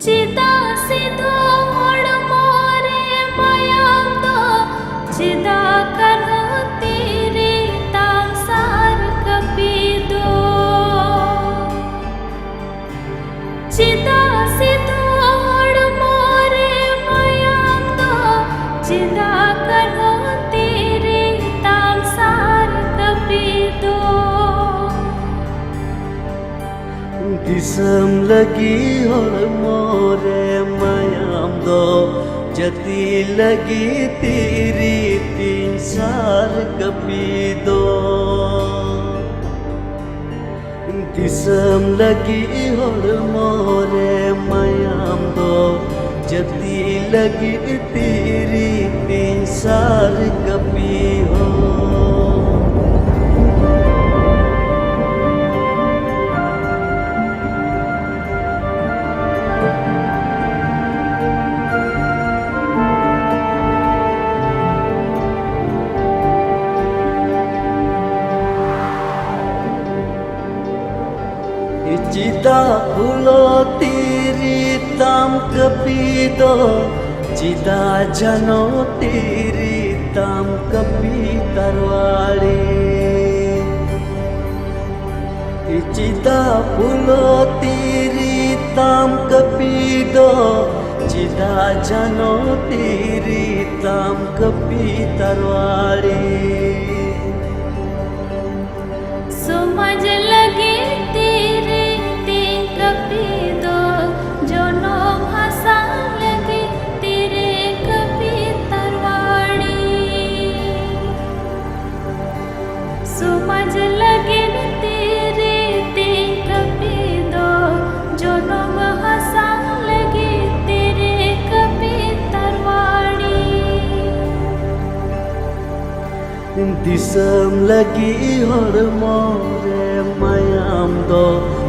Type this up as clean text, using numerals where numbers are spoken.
Cita sido more mayam do cida karho tiri tam sar kapido cida sido more mayam do cida karho tiri tam sar kapido Disam lagi मोरे मायाम दो जती लगी तेरी 3 साल कभी दो दिसम लगी मोरे मायाम दो जती लगी तेरी 3 साल कभी हो Cita pulo tiri tam kapido Cita jano tiri tam kapi tarwari Cita pulo tiri tam kapido Cita jano tiri tam kapi tarwari समझ लगे तेरे कपिदो जोनो भाषा लगे तेरे कपि तरवाड़ी समझ लगे तेरे कपिदो जोनो भाषा लगे तेरे कपि तरवाड़ी Disam lagi more mayam do